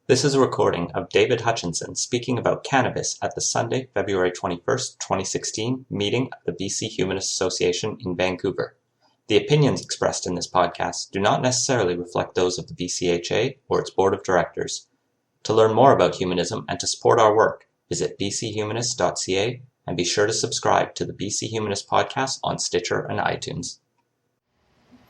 This is a recording of David Hutchinson speaking about cannabis at the Sunday, February 21st, 2016 meeting of the BC Humanist Association in Vancouver. The opinions expressed in this podcast do not necessarily reflect those of the BCHA or its board of directors. To learn more about humanism and to support our work, visit bchumanist.ca and be sure to subscribe to the BC Humanist podcast on Stitcher and iTunes.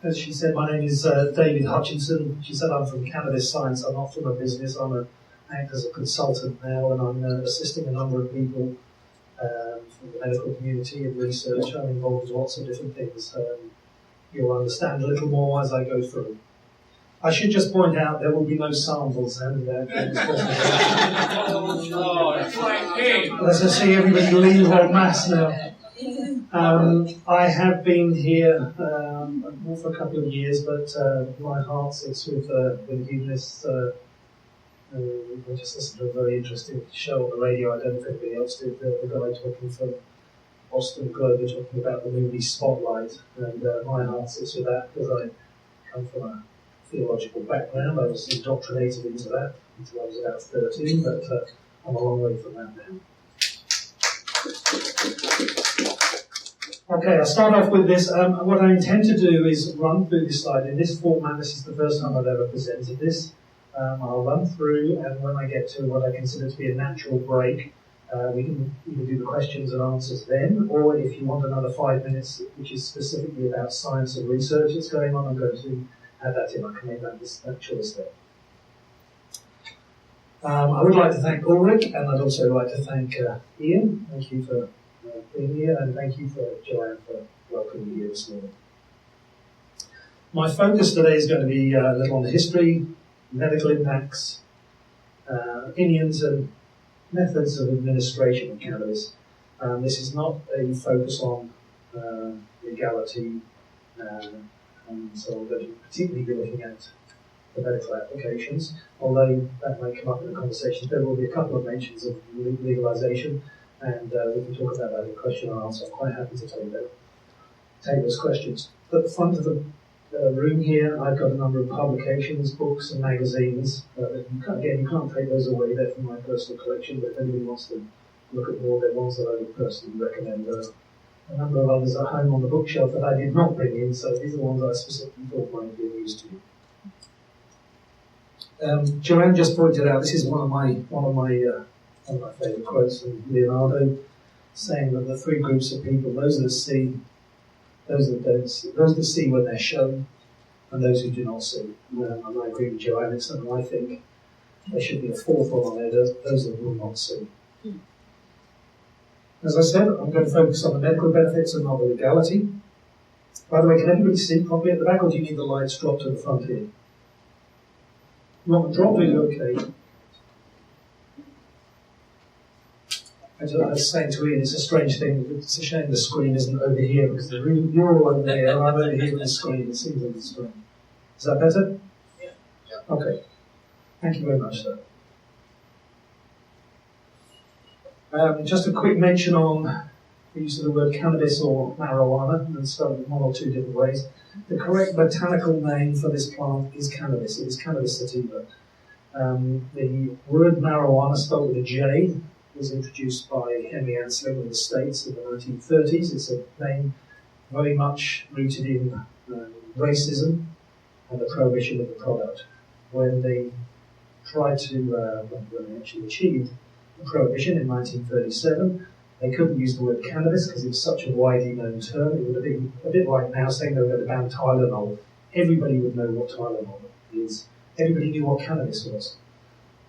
As she said, my name is David Hutchinson. She said I'm from Cannabis Science. I'm not from a business. I act as a consultant now, and I'm assisting a number of people from the medical community and research. I'm involved with lots of different things. You'll understand a little more as I go through. I should just point out there will be no samples handed out during this presentation. As I see everybody leave en masse now. I have been here for a couple of years, but my heart sits with humanists. I just listened to a very interesting show on the radio. I don't know if anybody else did. The guy talking from Boston Globe talking about the movie Spotlight, and my heart sits with that because I come from a theological background. I was indoctrinated into that until I was about 13, but I'm a long way from that now. Okay, I'll start off with this. What I intend to do is run through this slide. In this format, this is the first time I've ever presented this. I'll run through, and when I get to what I consider to be a natural break, we can either do the questions and answers then, or if you want another 5 minutes, which is specifically about science and research that's going on, I'm going to add that in. I can make that choice there. I would like to thank Ulrich, and I'd also like to thank Ian. Thank you for being here, and thank you for Joanne for welcoming me here this morning. My focus today is going to be a little on the history, medical impacts, opinions, and methods of administration of cannabis. This is not a focus on legality, and so I'm going to particularly be looking at the medical applications, although that may come up in the conversation. There will be a couple of mentions of legalization, and we can talk about that in question and answer. I'm quite happy to take those questions. At the front of the room here, I've got a number of publications, books and magazines. You can't take those away. They're from my personal collection, but if anybody wants to look at more, they're ones that I would personally recommend. A number of others at home on the bookshelf that I did not bring in, so these are the ones I specifically thought might be of use to you. Joanne just pointed out, this is one of my favourite quotes from Leonardo, saying that the three groups of people, those that see, those that don't see, those that see when they're shown, and those who do not see. And I agree with Joanne, it's something I think there should be a fourth one on there, those that will not see. As I said, I'm going to focus on the medical benefits and not the legality. By the way, can everybody see properly at the back, or do you need the lights dropped to the front here? Not dropped, okay. I was saying to Ian, it's a strange thing. It's a shame the screen isn't over here because you're all over there and I'm over here with the screen. It seems like the screen. Is that better? Yeah. Okay. Thank you very much, sir. Just a quick mention on the use of the word cannabis or marijuana, and spelled in one or two different ways. The correct botanical name for this plant is cannabis. It is Cannabis sativa. The word marijuana, spelled with a J, was introduced by Henry Anslinger in the States in the 1930s. It's a name very much rooted in racism and the prohibition of the product. When they tried to, when they actually achieved the prohibition in 1937, they couldn't use the word cannabis because it was such a widely known term. It would have been a bit like now saying they were going to ban Tylenol. Everybody would know what Tylenol is. Everybody knew what cannabis was.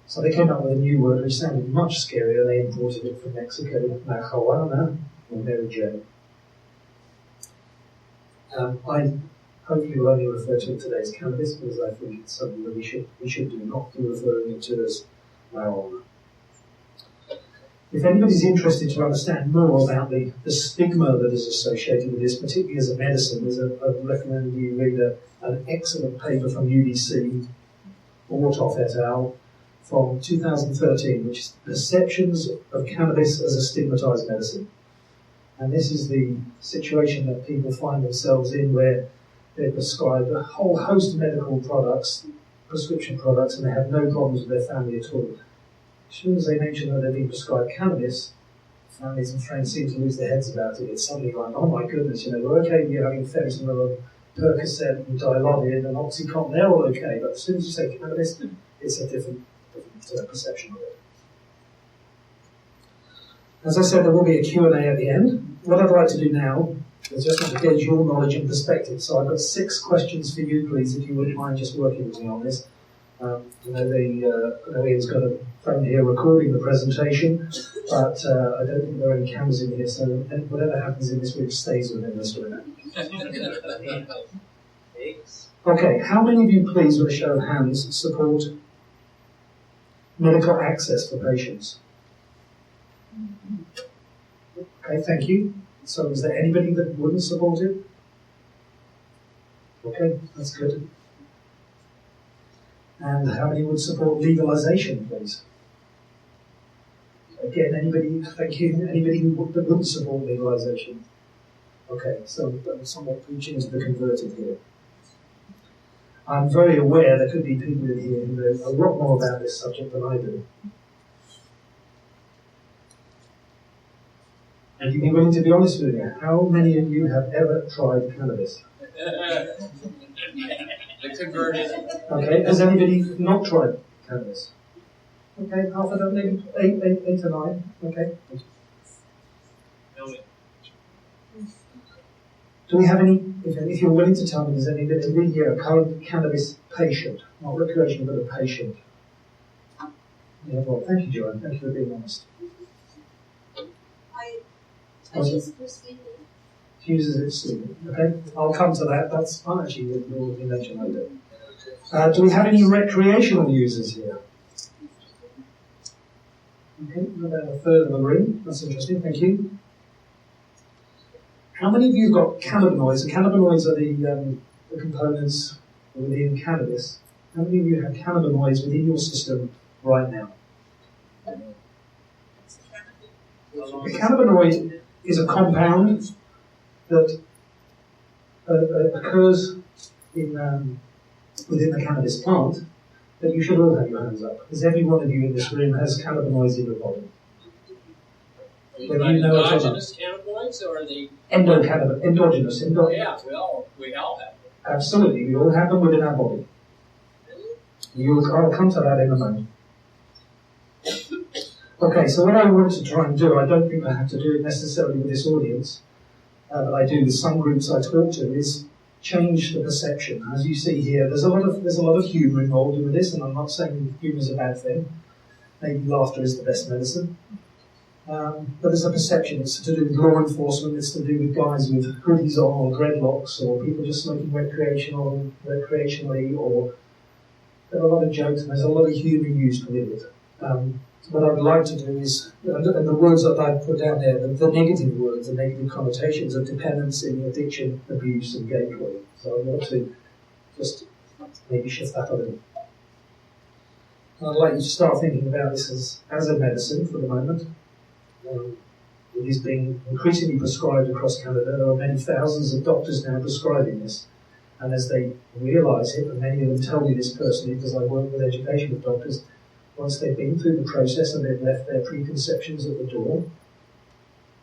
So they came up with a new word which sounded much scarier. They imported it from Mexico, marijuana, or Mary Jane. I hopefully will only refer to it today as cannabis because I think it's something that we should do, not be referring it to as marijuana. If anybody's interested to understand more about the stigma that is associated with this, particularly as a medicine, I recommend you read an excellent paper from UBC, Ortoff et al., from 2013, which is Perceptions of Cannabis as a Stigmatized Medicine. And this is the situation that people find themselves in where they're prescribed a whole host of medical products prescription products and they have no problems with their family at all. As soon as they mention that they're being prescribed cannabis, families and friends seem to lose their heads about it. It's suddenly like, oh my goodness, we're okay, you're having fentanyl, Percocet, and Dilaudid, and Oxycontin, they're all okay. But as soon as you say cannabis, it's a different perception of it. As I said, there will be a Q&A at the end. What I'd like to do now is just want to gauge your knowledge and perspective. So I've got 6 questions for you, please, if you wouldn't mind just working with me on this. Ian's got a phone here recording the presentation, but I don't think there are any cameras in here, so whatever happens in this room stays within this room. Okay, how many of you, please, with a show of hands, support medical access for patients? Okay, thank you. So is there anybody that wouldn't support it? Okay, that's good. And how many would support legalization, please? Again, anybody, thank you, anybody that wouldn't support legalization? Okay, so I'm somewhat preaching to the converted here. I'm very aware there could be people in here who know a lot more about this subject than I do. And you'd be willing to be honest with me, how many of you have ever tried cannabis? The converted. Okay, has anybody not tried cannabis? Okay, half of them, maybe 8 or 9. Okay. Do we have any, if you're willing to tell me, is anybody here a current cannabis patient? Not recreational, but a patient. Yeah, well, thank you, Joanne. Thank you for being honest. I use it for sleeping. She uses it for sleeping. Okay, I'll come to that. That's fun, actually, you'll mention later. Do we have any recreational users here? Okay, about a third of the room. That's interesting, thank you. How many of you have got cannabinoids? And cannabinoids are the components within cannabis. How many of you have cannabinoids within your system right now? A cannabinoid is a compound that occurs within the cannabis plant that you should all have your hands up, because every one of you in this room has cannabinoids in your body. Whether you know endogenous cannabinoids or are they endogenous? Yeah, we all have them. Absolutely, we all have them within our body. I'll come to that in a moment. Okay, so what I want to try and do, I don't think I have to do it necessarily with this audience, but I do with some groups I talk to, is change the perception. As you see here, there's a lot of humour involved with this, and I'm not saying humour is a bad thing. Maybe laughter is the best medicine. But there's a perception. It's to do with law enforcement. It's to do with guys with hoodies on or dreadlocks, or people just smoking recreationally, or there are a lot of jokes and there's a lot of humour used with it. What I would like to do is, and the words that I put down there, the negative words, the negative connotations of dependency, addiction, abuse, and gateway. So I want to just maybe shift that a little. And I'd like you to start thinking about this as a medicine for the moment. It is being increasingly prescribed across Canada. There are many thousands of doctors now prescribing this. And as they realise it, and many of them tell me this personally because I work with education with doctors, once they've been through the process and they've left their preconceptions at the door,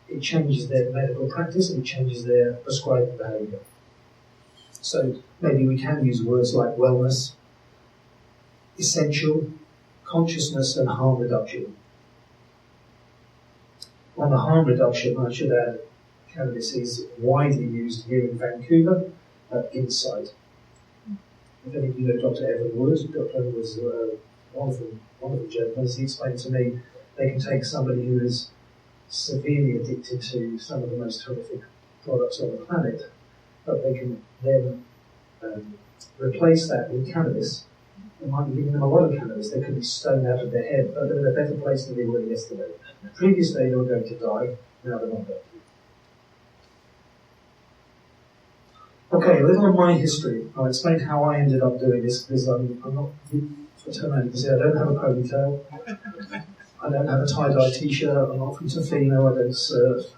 it changes their medical practice and it changes their prescribing behaviour. So maybe we can use words like wellness, essential, consciousness, and harm reduction. On the harm reduction, I should add, cannabis is widely used here in Vancouver at Insight. If any of you know Dr. Evan Wood, Dr. Evan was wonderful gentleman. As he explained to me, they can take somebody who is severely addicted to some of the most horrific products on the planet, but they can then replace that with cannabis. They might be giving them a lot of cannabis. They could be stoned out of their head, but they're in a better place than they were yesterday. Previously, they were going to die. Now they're not going to. Okay, a little of my history. I'll explain how I ended up doing this, because I'm not fraternal. You can see I don't have a ponytail. I don't have a tie-dye t-shirt. I'm not from Tofino. I don't surf.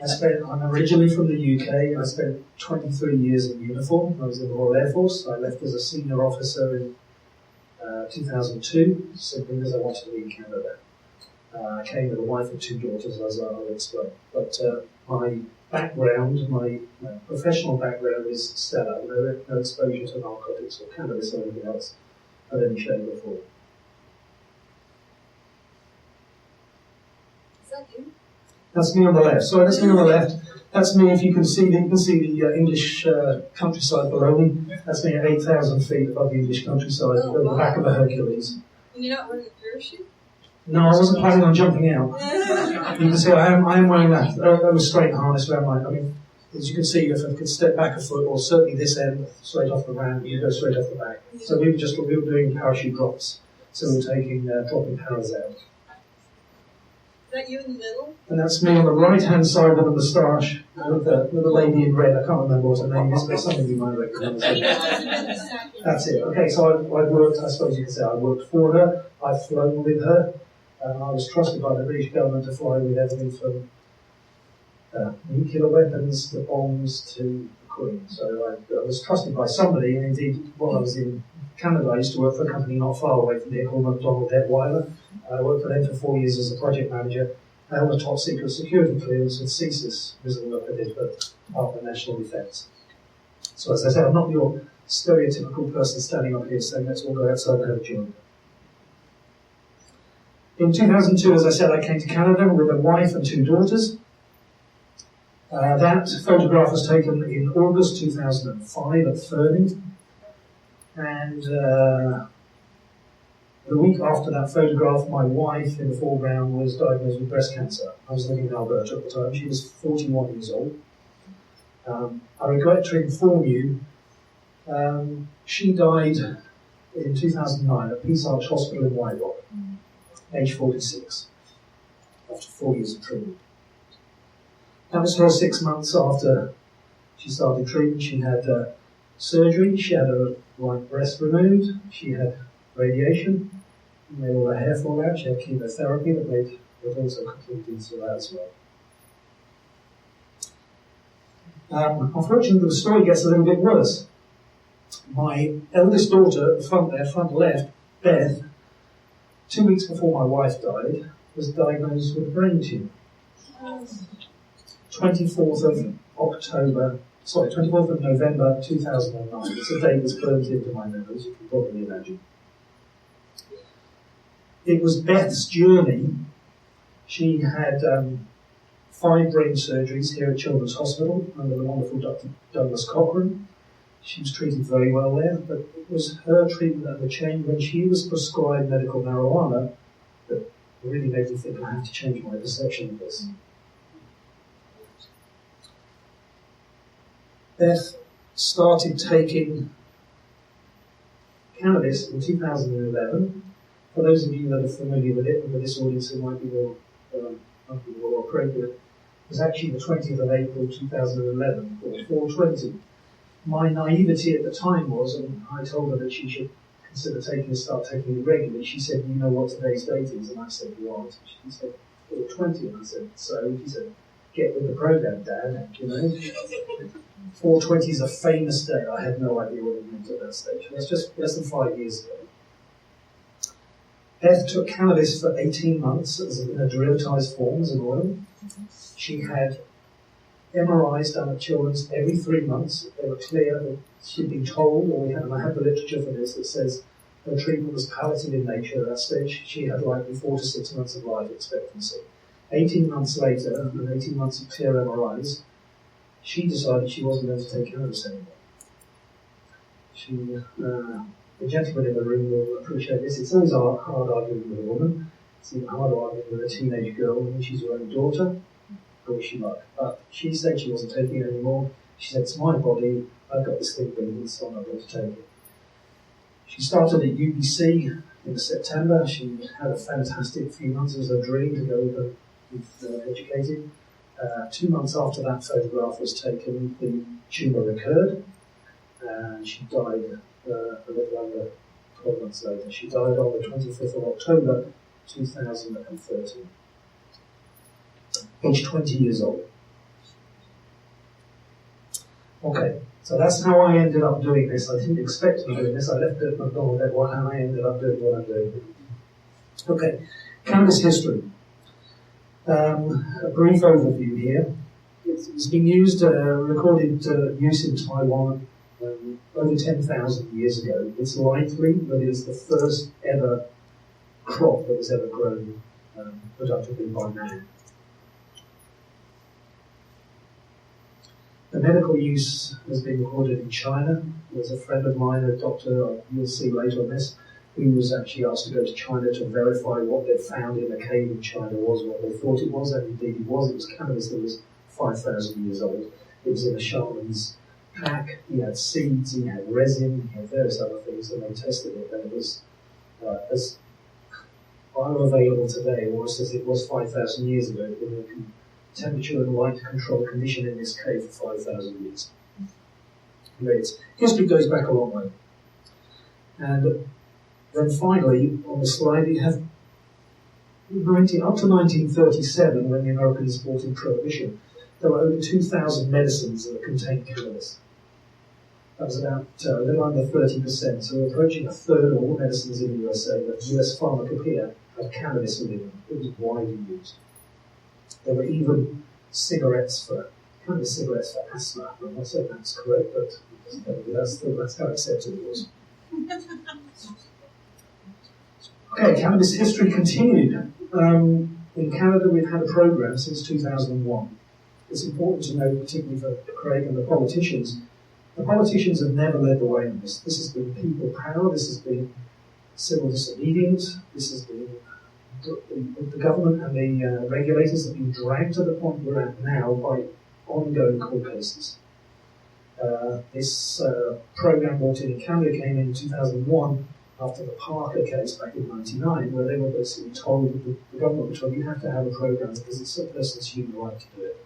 I'm originally from the UK. I spent 23 years in uniform. I was in the Royal Air Force. I left as a senior officer in 2002, simply because I wanted to be in Canada. I came with a wife and 2 daughters, as I'll explain. But my background, my professional background is stellar. No exposure to narcotics or cannabis or anything else of any shape or form. Is that you? That's me on the left. Sorry, that's me on the left. That's me. If you can see, the English countryside below me. That's me at 8,000 feet above the English countryside, at the back of a Hercules. And you're not wearing a parachute? No, I wasn't planning on jumping out. You can see I am wearing a restraint harness around my. I mean, as you can see, if I could step back a foot, or certainly this end, straight off the ramp, you go straight off the back. So we were doing parachute drops. So we were taking dropping paras out. Is that you in the middle? And that's me on the right-hand side with a moustache, with the lady in red. I can't remember what her name is, but some of you might recognise her. That's it. Okay, so I worked, I suppose you could say I worked for her. I've flown with her. I was trusted by the British government to fly with everything from nuclear weapons to bombs to the Queen. So I was trusted by somebody, and indeed, while I was in Canada, I used to work for a company not far away from here called McDonald Detweiler. I worked for them for 4 years as a project manager. I held a top secret security clearance with CSIS, was the work I did for Department of National Defence. So as I said, I'm not your stereotypical person standing up here saying let's all go outside and have a joint. In 2002, as I said, I came to Canada with a wife and 2 daughters. That photograph was taken in August 2005 at Fernie. And the week after that photograph, my wife in the foreground was diagnosed with breast cancer. I was living in Alberta at the time. She was 41 years old. I regret to inform you, she died in 2009 at Peace Arch Hospital in White Rock, age 46, after 4 years of treatment. That was her 6 months after she started treatment. She had surgery, she had her right breast removed, she had radiation, made all her hair fall out, she had chemotherapy that also contributed to that as well. Unfortunately, the story gets a little bit worse. My eldest daughter, front left, Beth, 2 weeks before my wife died, was diagnosed with a brain tumour. 24th of November 2009. It's a date that's burnt into my memory, as you can probably imagine. It was Beth's journey. She had 5 brain surgeries here at Children's Hospital under the wonderful Dr. Douglas Cochrane. She was treated very well there, but it was her treatment and the change when she was prescribed medical marijuana that really made me think I have to change my perception of this. Beth started taking cannabis in 2011. For those of you that are familiar with it, and for this audience it might be more appropriate, it was actually the 20th of April 2011, or 420. My naivety at the time was, and I told her that she should consider start taking it regularly. She said, "You know what today's date is?" And I said, "What?" She said, 420. And I said, "So?" She said, "Get with the program, Dad, you know." 420 is a famous day. I had no idea what it meant at that stage. That's just less than 5 years ago. Beth took cannabis for 18 months in a derivatized form as an oil. She had MRIs done at Children's every 3 months. They were clear that she'd been told, and I have the literature for this, that says her treatment was palliative in nature at that stage. She had likely 4 to 6 months of life expectancy. 18 months later, and 18 months of clear MRIs, she decided she wasn't going to take cannabis anymore. The gentleman in the room will appreciate this. It's always hard arguing with a woman. It's even harder arguing with a teenage girl when she's your own daughter. I wish you luck. But she said she wasn't taking it anymore. She said, "It's my body. I've got this thing bleeding, so I'm not going to take it." She started at UBC in September. She had a fantastic few months. It was her dream to go get educated. 2 months after that photograph was taken, the tumour recurred, and she died a little under 12 months later. She died on the 25th of October 2013, aged 20 years old. Okay, so that's how I ended up doing this. I didn't expect to be doing this. I left it at McDonald's and I ended up doing what I'm doing. Okay, cannabis history. A brief overview here. It's been used, recorded use in Taiwan over 10,000 years ago. It's likely that it is the first ever crop that was ever grown productively by man. The medical use has been recorded in China. There's a friend of mine, a doctor, you'll see later on this, who was actually asked to go to China to verify what they'd found in a cave in China was what they thought it was, and indeed it was. It was cannabis that was 5,000 years old. It was in a shaman's pack. He had seeds, he had resin, he had various other things, and they tested it, and it was as bioavailable today, almost as it was 5,000 years ago, in a temperature and light control condition in this cave for 5,000 years. Its history goes back a long way. And then finally, on the slide, you have up to 1937, when the Americans brought in Prohibition, there were over 2,000 medicines that contained cannabis. That was about a little under 30%, so approaching a third of all medicines in the USA, the US pharmacopoeia, had cannabis within them. It was widely used. There were even cannabis cigarettes for asthma. I'm not saying that's correct, but that's how accepted it was. Okay, cannabis history continued. In Canada, we've had a program since 2001. It's important to note, particularly for Craig and the politicians have never led the way on this. This has been people power, this has been civil disobedience, this has been the government and the regulators have been dragged to the point we're at now by ongoing court cases. This program brought in Canada came in 2001 after the Parker case back in 1999, where they were basically told, the government were told, you have to have a program because it's a person's human right to do it.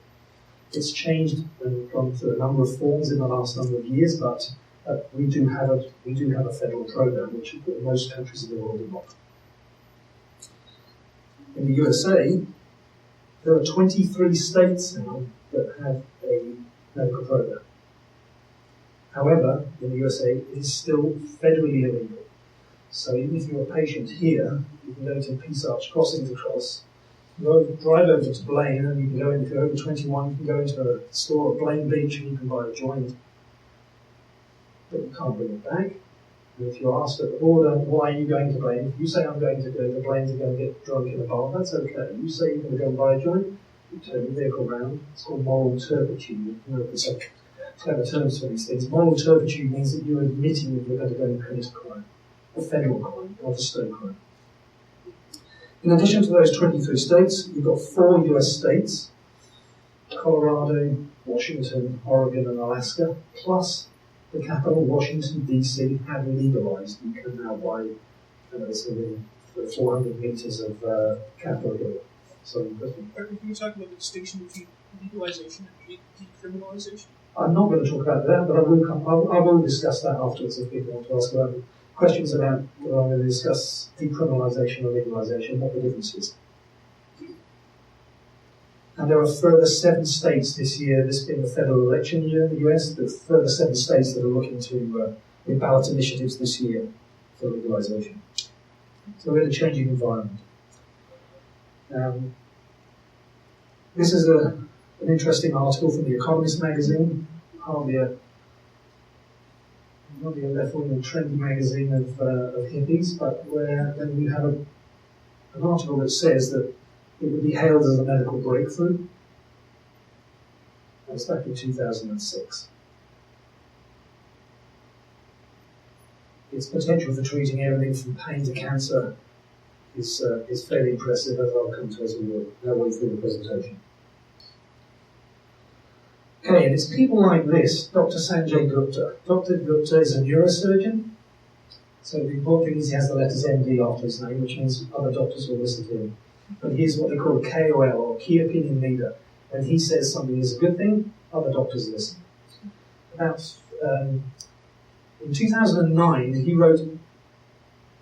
It's changed and gone through a number of forms in the last number of years, but we do have a federal program, which most countries in the world do not. In the USA, there are 23 states now that have a medical program. However, in the USA, it is still federally illegal. So even if you're a patient here, you can go to Peace Arch Crossing to cross, drive over to Blaine, and you can go in, if you're over 21, you can go into a store at Blaine Beach and you can buy a joint, but you can't bring it back. And if you're asked at the border, why are you going to Blaine? If you say I'm going to go to Blaine to go and get drunk in a bar, that's okay. You say you're going to go and buy a joint, you turn your vehicle around. It's called moral turpitude. You know, it's a clever terms for these things. Moral turpitude means that you're admitting that you're going to go and commit a crime, a federal crime, not a state crime. In addition to those 23 states, you've got 4 US states, Colorado, Washington, Oregon, and Alaska, plus the capital, Washington, D.C., have legalized. You can now buy cannabis within 400 meters of Capitol Hill. So, can you talk about the distinction between legalization and decriminalization? I'm not going to talk about that, but I will discuss that afterwards if people want to ask about questions about whether I'm going to discuss decriminalization or legalization, what the difference is. And there are further 7 states this year, this being the federal election year in the US, there's further 7 states that are looking to, with ballot initiatives this year for legalization. So we're in a changing environment. This is an interesting article from The Economist magazine, hardly a left-wing and trendy magazine of hippies, but where then you have an article that says that it would be hailed as a medical breakthrough. That was back in 2006. Its potential for treating everything from pain to cancer is fairly impressive, as I'll come to as we work our way through the presentation. Okay, and it's people like this, Dr. Sanjay Gupta. Dr. Gupta is a neurosurgeon, so the important thing is he has the letters MD after his name, which means other doctors will listen to him. But he's what they call a KOL, or Key Opinion Leader. When he says something is a good thing, other doctors listen. In 2009, he wrote an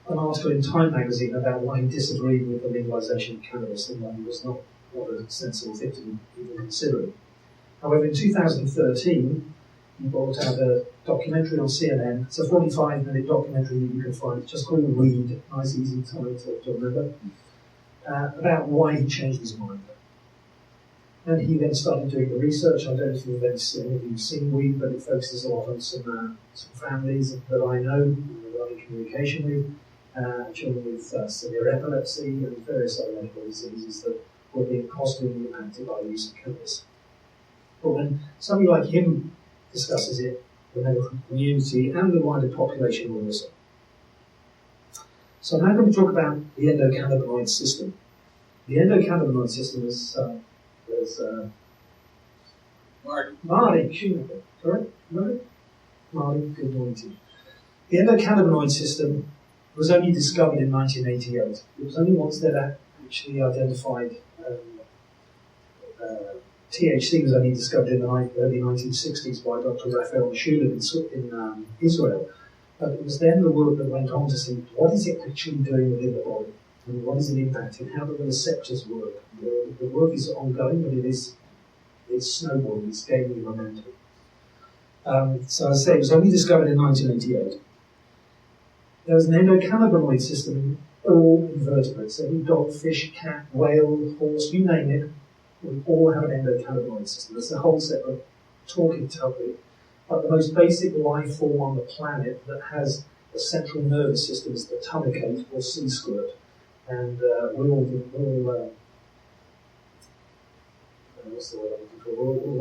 article in Time magazine about why he disagreed with the legalization of cannabis and why he was not a sensible thing to be even considering. However, in 2013, he brought out a documentary on CNN. It's a 45-minute documentary that you can find. It's just called Read, nice, easy title to remember, about why he changed his mind. And he then started doing the research. I don't know if you've seen Weed, but it focuses a lot on some families that I know, that I'm in communication with, children with severe epilepsy and various other medical diseases that were being positively impacted by the use of cannabis. But when somebody like him discusses it, the medical community and the wider population will listen. So I'm now going to talk about the endocannabinoid system. The endocannabinoid system is Marty, Schumacher, correct? Marty, good morning to you. The endocannabinoid system was only discovered in 1988. It was only once they'd actually identified THC was only discovered in the early 1960s by Dr. Raphael Mechoulam in Israel. But it was then the work that went on to see what is it actually doing within the body and what is it impacting, how do the receptors work. The work is ongoing, but it's snowballing, it's gaining momentum. So as I say, it was only discovered in 1988. There was an endocannabinoid system in all invertebrates. Every dog, fish, cat, whale, horse, you name it, we all have an endocannabinoid system. That's a whole separate talking topic. But the most basic life form on the planet that has a central nervous system is the tunicate or sea squirt. And we're all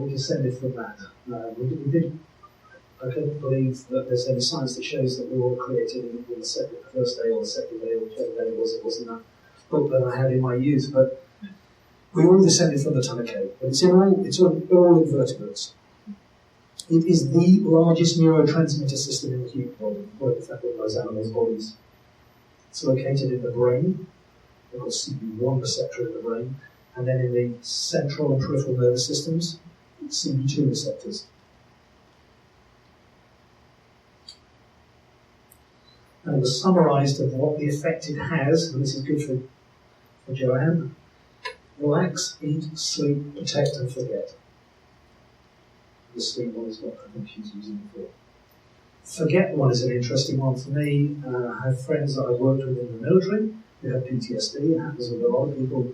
descended from that. I don't believe that there's any science that shows that we were all created in the first day or the second day or whichever day it was. It wasn't that book that I had in my youth, but we all descended from the tunicate. It's in all invertebrates. It is the largest neurotransmitter system in the human body, or in fact in most animals' bodies. It's located in the brain. We've got CB1 receptor in the brain, and then in the central and peripheral nervous systems, CB2 receptors. And it was summarised of what the effect it has, and this is good for Joanne. Relax, eat, sleep, protect, and forget. The sleep one is what I think she's using it for. Forget one is an interesting one for me. I have friends that I've worked with in the military who have PTSD. It happens with a lot of people.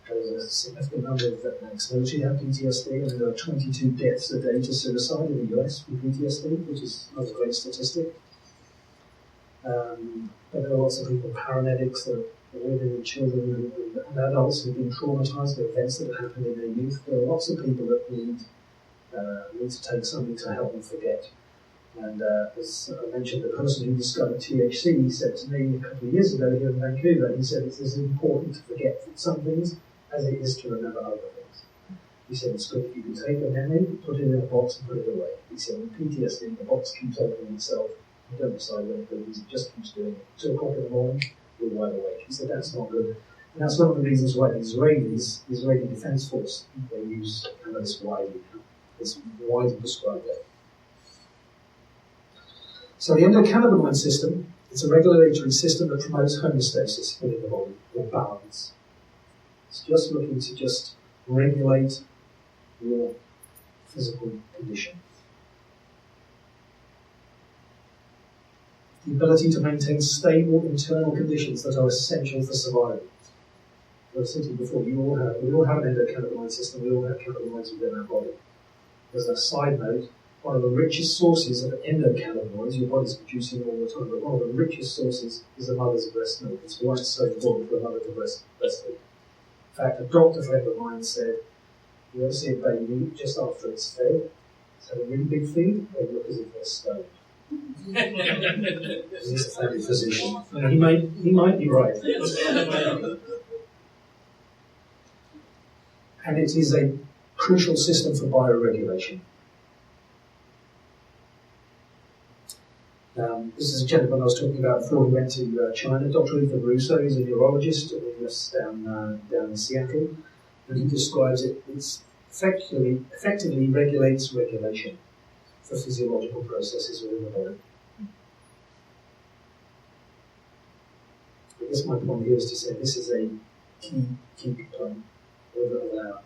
There's a significant number of ex-military who have PTSD, and there are 22 deaths a day to suicide in the US with PTSD, which is not a great statistic. But there are lots of people, paramedics, that women and children and adults who've been traumatised by events that have happened in their youth. There are lots of people that need to take something to help them forget. And as I mentioned, the person who discovered THC, he said to me a couple of years ago here in Vancouver, he said it's as important to forget some things as it is to remember other things. He said it's good if you can take a memory, put it in a box and put it away. He said with PTSD, the box keeps opening itself. You don't decide when it goes, it just keeps doing it. 2 o'clock in the morning, you're wide awake. He said that's not good. And that's one of the reasons why the Israeli Defense Force, they use cannabis widely now. It's widely prescribed there. So the endocannabinoid system, it's a regulatory system that promotes homeostasis within the body, or balance. It's just looking to just regulate your physical condition. The ability to maintain stable internal conditions that are essential for survival. As I was saying before, we all have an endocannabinoid system, we all have cannabinoids within our body. As a side note, one of the richest sources of endocannabinoids, your body's producing all the time, but one of the richest sources is a mother's breast milk. It's why it's so important for a mother to breastfeed. In fact, a doctor friend of mine said, you ever see a baby just after it's fed, it's had a really big feed, they look as if they're stoned. He's a family physician. And he might be right. And it is a crucial system for bioregulation. This is a gentleman I was talking about before he went to China, Dr. Ethan Russo. He's a neurologist down in Seattle, and he describes it. It's effectively regulates regulation for physiological processes within the body. I guess my point here is to say this is a key component of our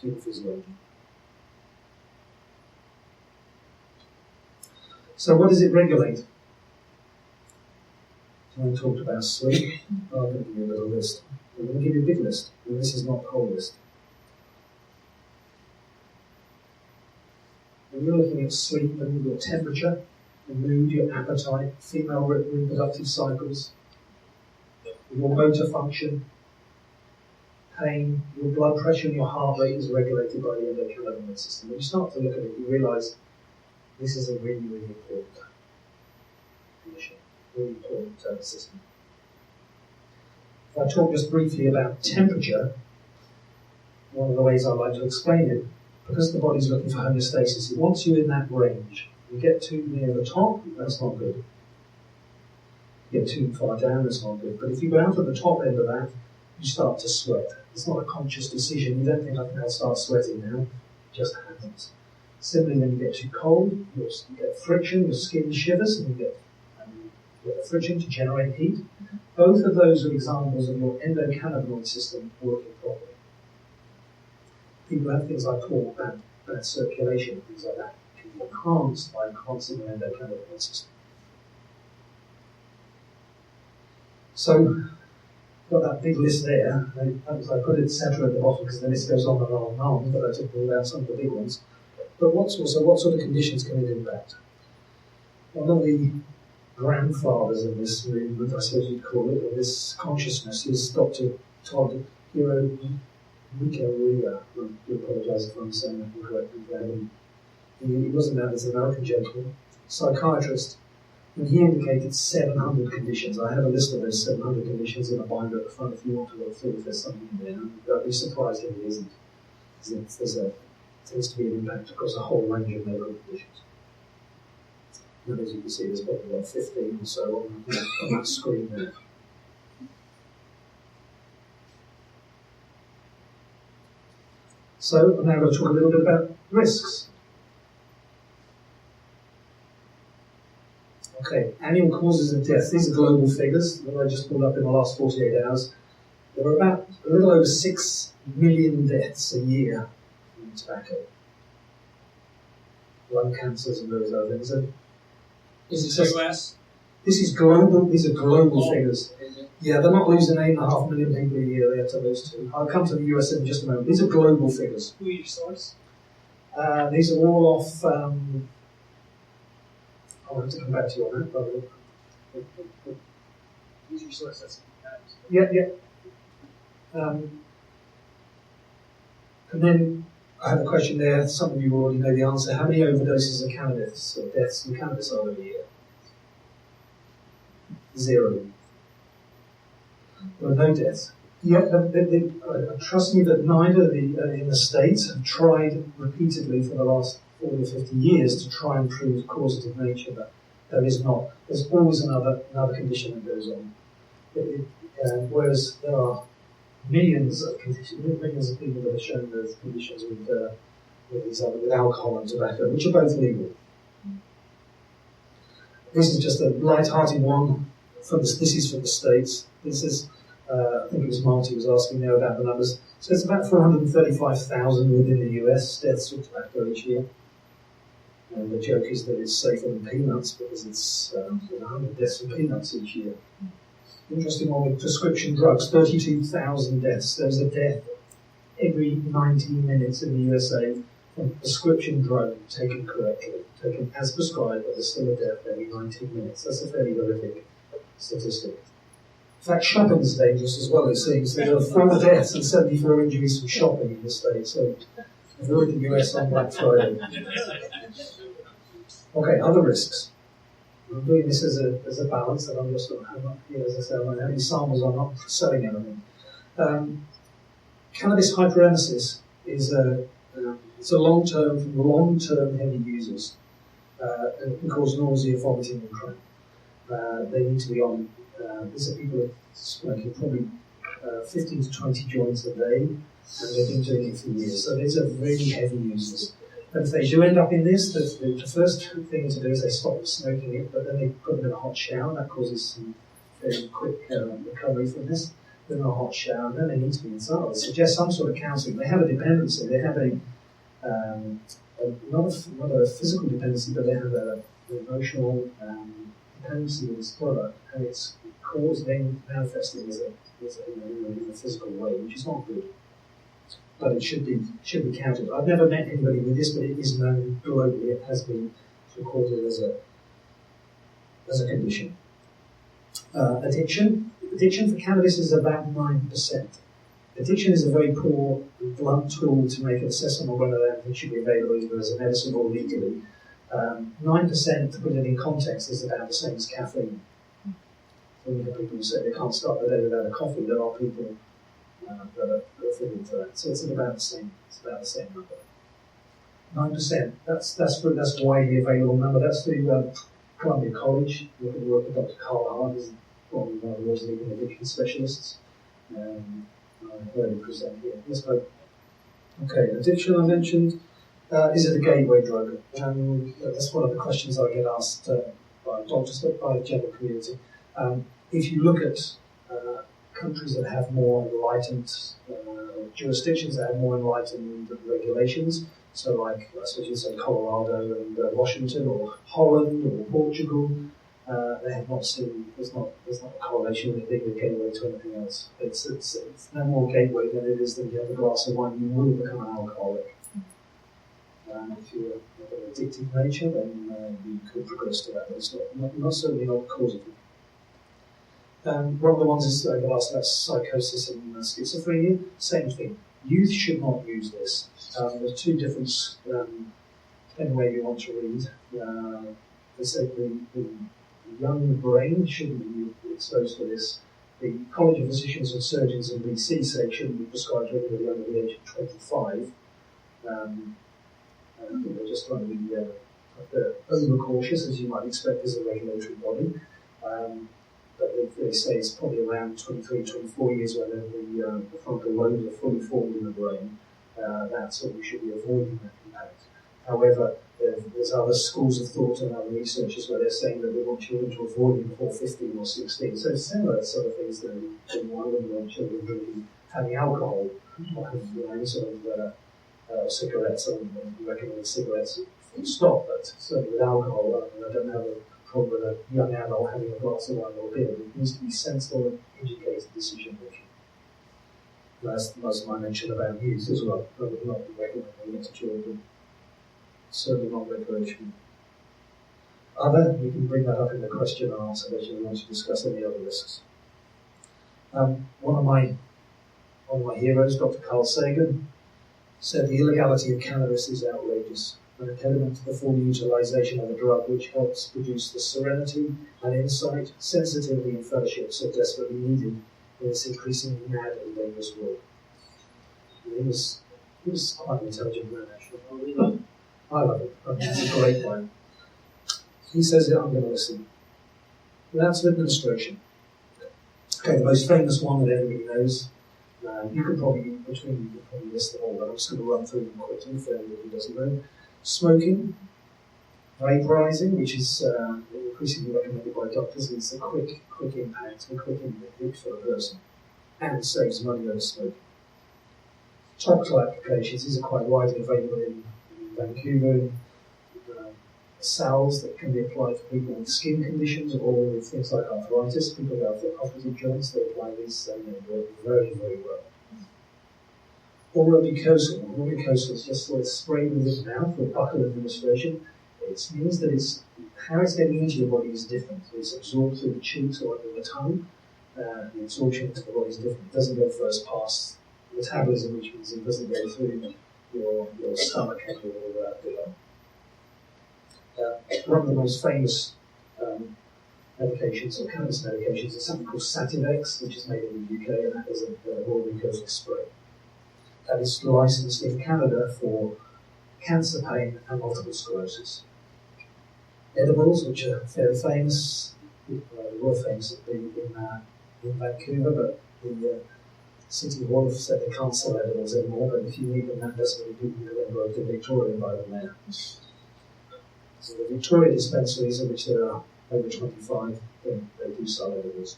human physiology. So what does it regulate? So I talked about sleep. I'm going to give you a little list. I'm going to give you a big list, and this is not the whole list. When you're looking at sleep, then you've got temperature, your mood, your appetite, female reproductive cycles, your motor function, pain, your blood pressure and your heart rate is regulated by the endocannabinoid system. When you start to look at it, you realise this is a really, really important condition, really important system. If I talk just briefly about temperature, one of the ways I like to explain it, because the body's looking for homeostasis, it wants you in that range. You get too near the top, that's not good. You get too far down, that's not good. But if you go out at the top end of that, you start to sweat. It's not a conscious decision. You don't think, I think I'll start sweating now. It just happens. Similarly, when you get too cold, you get friction, your skin shivers, and you get the friction to generate heat. Both of those are examples of your endocannabinoid system working properly. People have things like bad circulation, things like that, can be enhanced by enhancing the endocannabinoid system. So, got that big list there. I put it centre at the bottom because the list goes on and on and on, but I took all down some of the big ones. But what sort of conditions can it impact? One of the grandfathers of this movement, I suppose you'd call it, of this consciousness, is Dr. Todd Hironika. I do apologise if I'm saying that incorrectly. He wasn't that, he's an American gentleman, psychiatrist, and he indicated 700 conditions. I have a list of those 700 conditions in a binder at the front if you want to look through if there's something in there. I'd be surprised if it isn't. There tends to be an impact across a whole range of medical conditions. And as you can see, there's probably about 15 or so on that screen there. So I'm now going to talk a little bit about risks. Okay, annual causes of death. These are global figures that I just pulled up in the last 48 hours. There are about a little over 6 million deaths a year from tobacco. Lung cancers and those other things. And Is it US? this is global. These are global figures. Yeah, they're not losing 8.5 million people a year. They have to lose 2. I'll come to the US in just a moment. These are global figures. Who are your source? These are all off. I'll have to come back to you on that, by the way. Who's your source? That's Yeah. And then I have a question there. Some of you already know the answer. How many overdoses of cannabis or deaths from cannabis are there a year? 0. There are no deaths. Yeah, trust me that neither in the States have tried repeatedly for the last 40 or 50 years to try and prove causative nature, but there is not. There's always another condition that goes on. Whereas there are millions of people that have shown those conditions with alcohol and tobacco, which are both legal. This is just a light-hearted one. This is for the States. This is, I think it was Marty was asking there about the numbers. So it's about 435,000 within the US deaths from tobacco each year. And the joke is that it's safer than peanuts because it's 100 deaths from peanuts each year. Interesting one with prescription drugs, 32,000 deaths. There's a death every 19 minutes in the USA from a prescription drug taken correctly, taken as prescribed, but there's still a death every 19 minutes. That's a fairly horrific statistic. In fact, shopping is dangerous as well, it seems. There are 4 deaths and 74 injuries from shopping in the States, so avoid the US on Black Friday. Okay, other risks. I'm doing this as a balance, and I'm not here, as I say, I'm not having samples, I'm not selling anything. Cannabis hyperemesis is it's a long-term heavy users. And it can cause nausea, vomiting, and cramp. They need to be on. These are people that smoking probably 15 to 20 joints a day, and they've been doing it for years. So these are really heavy users. And if they do end up in this, the first thing to do is they stop smoking it, but then they put them in a hot shower. That causes some very quick recovery from this. Then in a hot shower, and then they need to be inside. I suggest some sort of counselling. They have a dependency. They have not a physical dependency, but they have emotional dependency of this product, and it's caused then manifesting as in a physical way, which is not good. But it should be counted. I've never met anybody with this, but it is known globally. It has been recorded as a condition. Addiction for cannabis is about 9%. Addiction is a very poor, blunt tool to make an assessment on whether anything should be available either as a medicine or legally. 9%, to put it in context, is about the same as caffeine. When you have people who say they can't start the day without a coffee, there are people that are fit into that. So it's about the same. It's about the same number. 9%. That's widely available number. That's through Columbia College. Look at the work of Dr. Carl Hard, who's one of the world's leading addiction specialists. I heard him present here. Let's go. Okay, addiction I mentioned. Is it a gateway drug? That's one of the questions I get asked by doctors, but by the general community. If you look at countries that have more enlightened jurisdictions that have more enlightened regulations, so like I suppose you'd say Colorado and Washington, or Holland or Portugal, they have not seen there's not a correlation with it being a gateway to anything else. It's no more gateway than it is that you have a glass of wine, you will become an alcoholic. If you're of an addictive nature, then you could progress to that, but it's not certainly not causative. One of the ones is I got asked about psychosis and schizophrenia. Same thing. Youth should not use this. There's two different, depending where you want to read. They say the young brain shouldn't be exposed to this. The College of Physicians and Surgeons in BC say it shouldn't be prescribed to anybody under the age of 25. I think they're just trying to be over-cautious, as you might expect as a regulatory body. But they say it's probably around 23, 24 years when the frontal lobes are fully formed in the brain. That's what we should be avoiding that impact. However, there's other schools of thought and other researchers where they're saying that they want children to avoid it before 15 or 16. So it's similar sort of things that why wouldn't we want children drinking, having alcohol, or having any sort of cigarettes. I wouldn't recommend cigarettes full stop, but certainly with alcohol, I don't have a problem with a young adult having a glass of wine or beer. It needs to be sensible and educated decision making. That's most of my mention about youth as well. I would not be recommending it to children. Certainly not recreational. We can bring that up in the question and answer if you want to discuss any other risks. One of my heroes, Dr. Carl Sagan, said the illegality of cannabis is outrageous, an impediment to the full utilization of a drug which helps produce the serenity and insight, sensitivity and fellowship so desperately needed in this increasingly mad and dangerous world. He was quite an intelligent man, actually. I love it. I think it's a great one. He says it, I'm going to listen. That's administration. Okay, the most famous one that everybody knows. You could probably list them all, but I'm just going to run through them quickly for anybody who doesn't know. Smoking, vaporizing, which is increasingly recommended by doctors. It's a quick impact, a quick hit for a person, and saves money over smoking. Topical applications, these are quite widely available in Vancouver. Salves that can be applied for people with skin conditions or with things like arthritis. People who have operative joints, they apply these and they work very, very well. Oral mucosal. Oral mucosal is just sort of sprayed within the mouth with buccal administration. It means that how it's getting into your body is different. It's absorbed through the cheeks or under the tongue. The absorption into the body is different. It doesn't go first past metabolism, which means it doesn't go through your stomach and your liver. One of the most famous medications, or cannabis medications, is something called Sativex, which is made in the UK, and that is an oral mucosal spray. That is licensed in Canada for cancer pain and multiple sclerosis. Edibles, which are fairly famous, were famous in Vancouver, but the City Hall have said they can't sell edibles anymore, but if you need them, that doesn't really do you then go to Victoria and buy them there. So the Victoria dispensaries, in which there are over 25, they do sell edibles.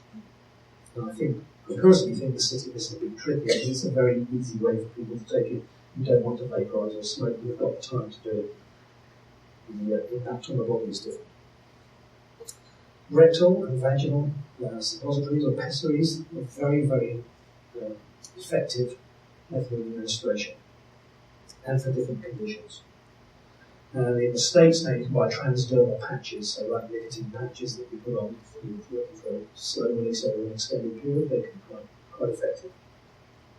And I personally think the city is a bit tricky. It's a very easy way for people to take it. You don't want to vaporise or smoke, you've got the time to do it. The impact on the body is different. Rectal and vaginal suppositories or pessaries are very, very effective method of administration, and for different conditions. In the States now you can buy transdermal patches, so like nicotine patches that you put on for a slow release over an extended period. They can be quite effective.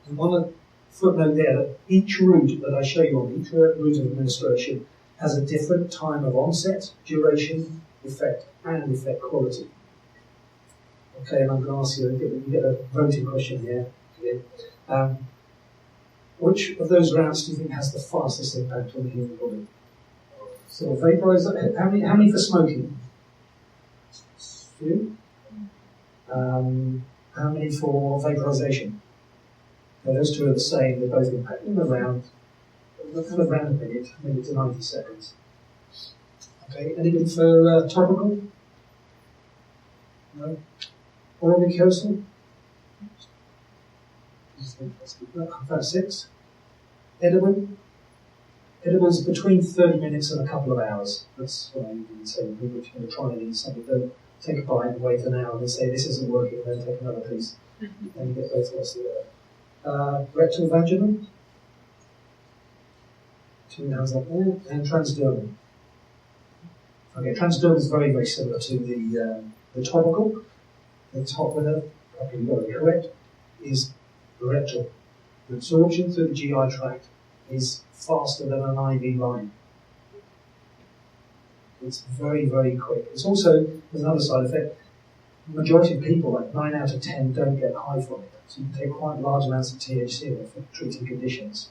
And one footnote there, that each route that I show you on, each route of administration has a different time of onset, duration, effect, and effect quality. Okay, and I'm going to ask you, you get a voting question here. Which of those routes do you think has the fastest impact on the human body? So vaporizer, how many for smoking? Few. How many for vaporization? Now, those two are the same. They both impact in around a minute to 90 seconds. Okay, anything for topical? No. Oral mucosal? About 6. Edible? Edibles between 30 minutes and a couple of hours. That's what I usually say. If you're going to try and eat something, don't take a bite and wait an hour and say this isn't working, and then take another piece. And you get both lost together. Rectal vaginal? 2 hours up there. And transdermal. Okay, transdermal is very, very similar to the topical. The top winner, probably got it correct, is rectal. The absorption through the GI tract is faster than an IV line. It's very, very quick. It's also, there's another side effect, the majority of people, like 9 out of 10, don't get high from it. So you can take quite large amounts of THC for treating conditions.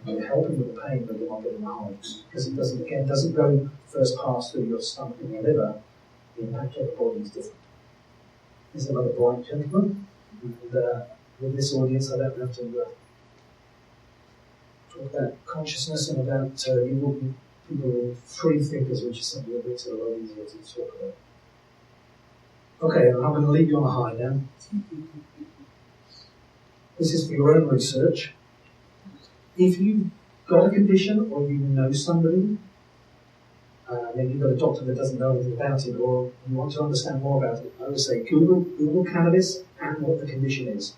You're helping with the pain, but you're not getting the high. Because it doesn't go first pass through your stomach and your liver. The impact on the body is different. There's another blind gentleman. And with this audience, I don't have to talk about consciousness and about people with free thinkers, which is something that makes it a lot easier to talk about. Okay, I'm going to leave you on a high now. This is for your own research. If you've got a condition or you know somebody, maybe you've got a doctor that doesn't know anything about it, or you want to understand more about it, I would say Google cannabis and what the condition is.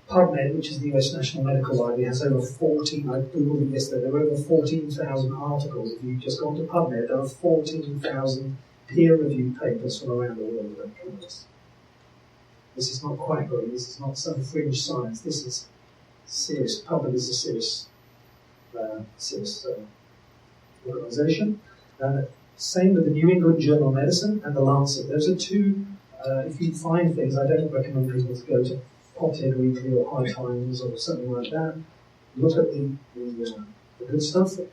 PubMed, which is the US National Medical Library, has over 14, I Googled it yesterday, there are over 14,000 articles. If you just go onto PubMed, there are 14,000 peer-reviewed papers from around the world about cannabis. This is not quackery, this is not some fringe science, this is serious. PubMed is a serious organisation. Same with the New England Journal of Medicine and the Lancet. Those are two, if you find things, I don't recommend people to go to Pothead Weekly or High Times or something like that. Look at the good stuff, and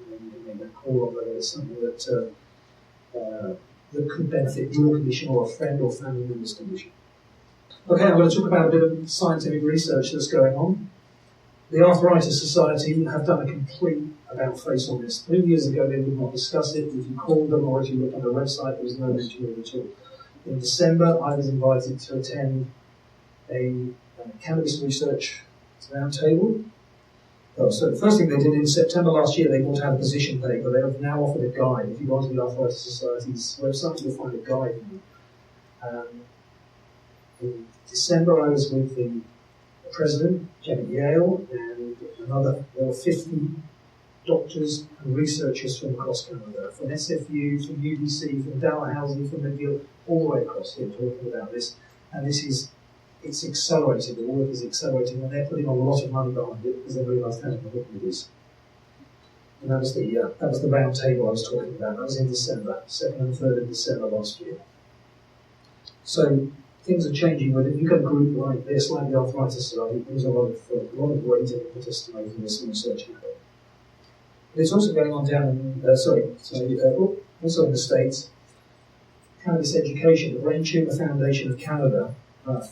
make that call on whether it's something that could benefit your condition or a friend or family member's condition. Okay, I'm going to talk about a bit of scientific research that's going on. The Arthritis Society have done a complete about-face on this. 3 years ago, they would not discuss it. If you called them or if you looked on their website, there was no mention of it at all. In December, I was invited to attend a cannabis research roundtable. So the first thing they did in September last year, they brought out a position paper. They have now offered a guide. If you go onto the Arthritis Society's website, you'll find a guide. In December, I was with the president, Janet Yale, and there were 50 doctors and researchers from across Canada, from SFU, from UBC, from Dalhousie, from McGill, all the way across here talking about this. And it's accelerating, the work is accelerating, and they're putting a lot of money behind it because they realised how important it is. And that was the round table I was talking about. That was in December, 2nd and 3rd of December last year. So things are changing with it. You've got a group like this, like the Arthritis Society, there's a lot of weight and impetus to making this research happen. But it's also going on down in, also in the States. Cannabis education, the Brain Tumor Foundation of Canada.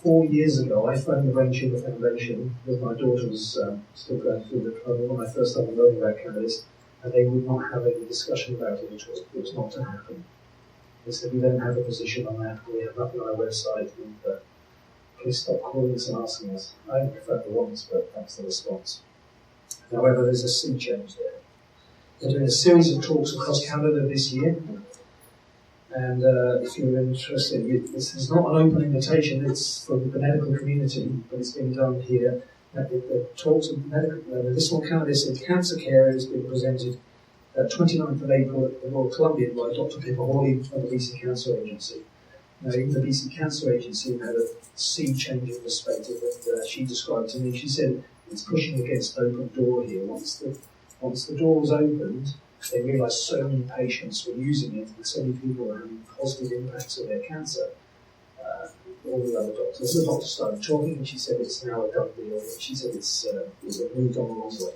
4 years ago, I phoned the Brain Tumor Foundation because my daughter was still going through the trouble when I first started learning about cannabis, and they would not have any discussion about it at all. It was not to happen. They said, we don't have a position on that, we have nothing on our website, and please stop calling us and asking us. I haven't phoned the once, but that's the response. However, there's a sea change there. They're doing a series of talks across Canada this year. And if you're interested, this is not an open invitation, it's from the medical community, but it's been done here. The talks of medicinal cannabis in cancer care has been presented 29th of April at the Royal Columbian by Dr. Pippa Hawley of the BC Cancer Agency. Now, in the BC Cancer Agency had a sea change of perspective that she described to me. She said it's pushing against an open door here. Once the doors opened, they realised so many patients were using it and so many people were having positive impacts of their cancer. All the other doctors, the doctor started talking and she said it's now a done deal. She said it's moved on the long way.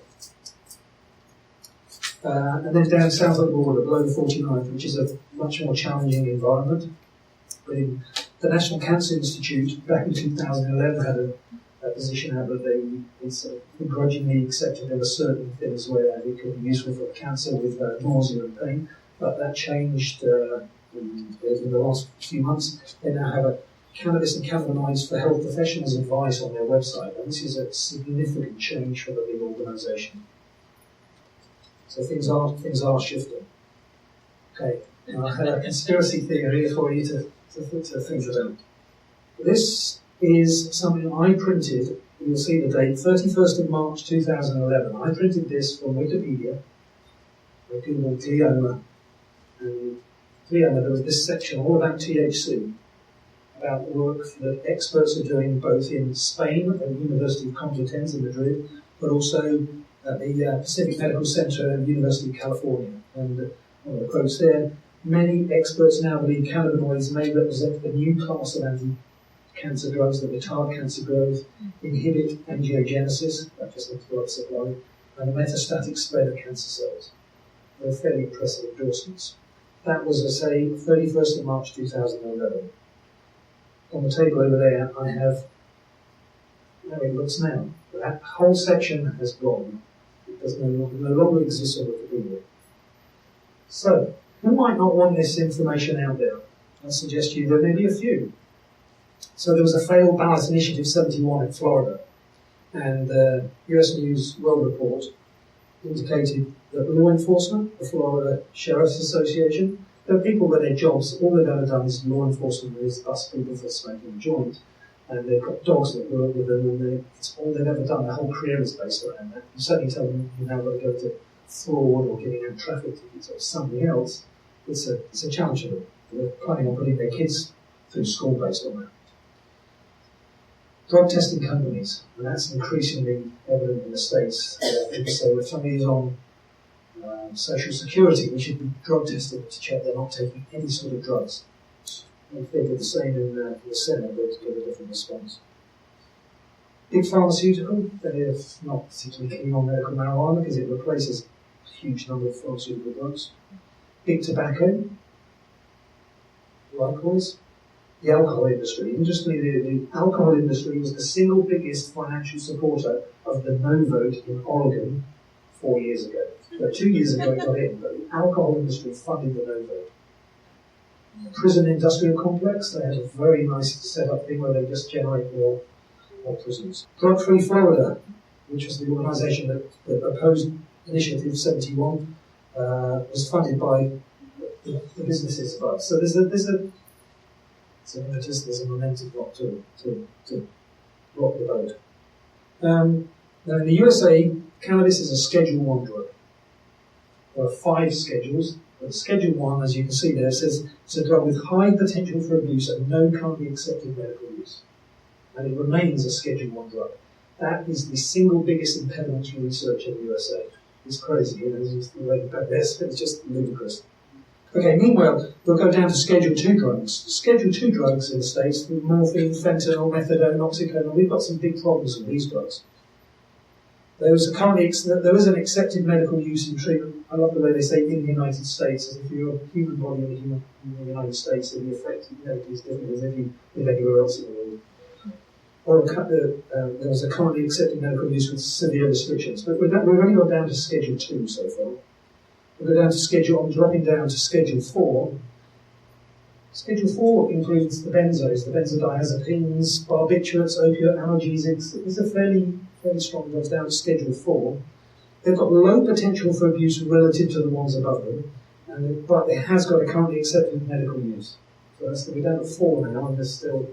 And then down south of the border, below the 49th, which is a much more challenging environment. But in the National Cancer Institute, back in 2011, had a position out that they sort of begrudgingly accepted there were certain things where it could be useful for cancer with nausea and pain. But that changed in the last few months. They now have a cannabis and cannabinoids for health professionals advice on their website. And this is a significant change for the big organisation. So things are shifting. Okay, now I have a conspiracy theory for you to think about. This is something I printed. You'll see the date, 31st of March 2011. I printed this from Wikipedia. I googled glioma. And glioma, there was this section all about THC, about work that experts are doing both in Spain at the University of Complutense in Madrid, but also at the Pacific Medical Center at the University of California. And one of the quotes there, many experts now believe cannabinoids may represent a new class of anti-cancer drugs that retard cancer growth, inhibit angiogenesis, that just means blood supply, and the metastatic spread of cancer cells. They're fairly impressive endorsements. That was, I say, 31st of March 2011. On the table over there, I have how it looks now. That whole section has gone. It does no longer exist on Wikipedia. So, who might not want this information out there? I suggest to you there may be a few. So there was a failed ballot initiative 71 in Florida, and the US News World Report indicated that law enforcement, the Florida Sheriff's Association, there are people with their jobs, all they've ever done is law enforcement is bust people for smoking a joint. And they've got dogs that work with them, and it's all they've ever done. Their whole career is based around that. You certainly tell them you've now got to go to fraud or getting out traffic tickets or something else. It's a challenge for them. They're planning on putting their kids through school based on that. Drug testing companies, and that's increasingly evident in the States. So if somebody is on Social Security, we should be drug tested to check they're not taking any sort of drugs. If they did the same in the Senate, they'd get a different response. Big pharmaceutical, they're not particularly keen on medical marijuana because it replaces a huge number of pharmaceutical drugs. Big tobacco, likewise. The alcohol industry. Interestingly, the alcohol industry was the single biggest financial supporter of the no vote in Oregon 4 years ago. So 2 years ago it got in, but the alcohol industry funded the no vote. Prison industrial complex, they had a very nice setup thing where they just generate more prisons. Drug Free Florida, which was the organisation that opposed Initiative 71, was funded by the businesses above. So there's an impetus, there's a momentum block to block the vote. Now in the USA, cannabis is a Schedule 1 drug. There are 5 schedules. But Schedule 1, as you can see there, says it's a drug with high potential for abuse and no currently accepted medical use. And it remains a Schedule 1 drug. That is the single biggest impediment to research in the USA. It's crazy, you know, it's just ludicrous. Okay, meanwhile, we'll go down to Schedule 2 drugs. Schedule 2 drugs in the States, morphine, fentanyl, methadone, oxycodone, we've got some big problems with these drugs. There is an accepted medical use and treatment. I love the way they say in the United States, as if your human body in the United States, the effect is different as if you live anywhere else in the world. Or there was a currently accepted medical use with severe restrictions. But we've only got down to Schedule 2 so far. We'll go down to I'm dropping down to Schedule 4. Schedule 4 includes the benzos, the benzodiazepines, barbiturates, opioid analgesics. These are fairly strong drugs down to Schedule 4. They've got low potential for abuse relative to the ones above them, but it has got a currently accepted medical use. So that's we're down to 4 now, and there's still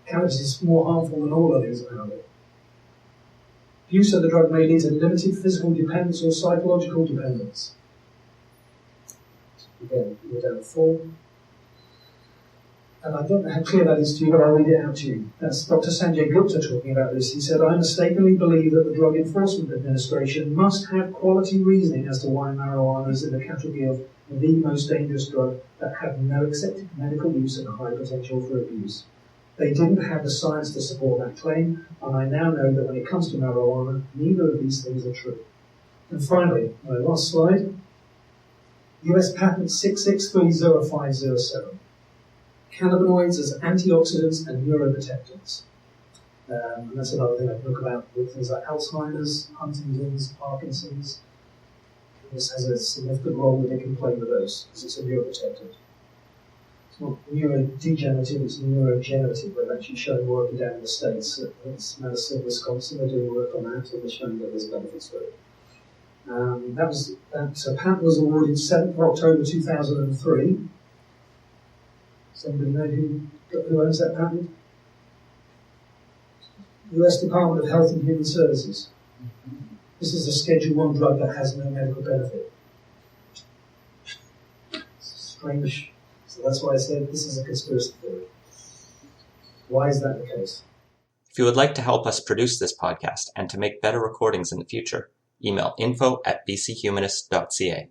cannabis is more harmful than all others apparently. Use of the drug may lead to limited physical dependence or psychological dependence. Again, we're down to 4. And I don't know how clear that is to you, but I'll read it out to you. That's Dr. Sanjay Gupta talking about this. He said, I mistakenly believe that the Drug Enforcement Administration must have quality reasoning as to why marijuana is in the category of the most dangerous drug that had no accepted medical use and high potential for abuse. They didn't have the science to support that claim, and I now know that when it comes to marijuana, neither of these things are true. And finally, my last slide, US Patent 6630507. Cannabinoids as antioxidants and neuroprotectants. And that's another thing I can talk about with things like Alzheimer's, Huntington's, Parkinson's. This has a significant role that it can play with those, because it's a neuroprotectant. It's not neurodegenerative, it's neurogenerative. They've actually shown more of it down in the States. It's Madison, Wisconsin, they're doing work on that, and they're showing that there's benefits for it. So patent was awarded 7th of October 2003. Does anybody know who owns that patent? US Department of Health and Human Services. This is a Schedule 1 drug that has no medical benefit. Strange. So that's why I said this is a conspiracy theory. Why is that the case? If you would like to help us produce this podcast and to make better recordings in the future, email info@bchumanist.ca.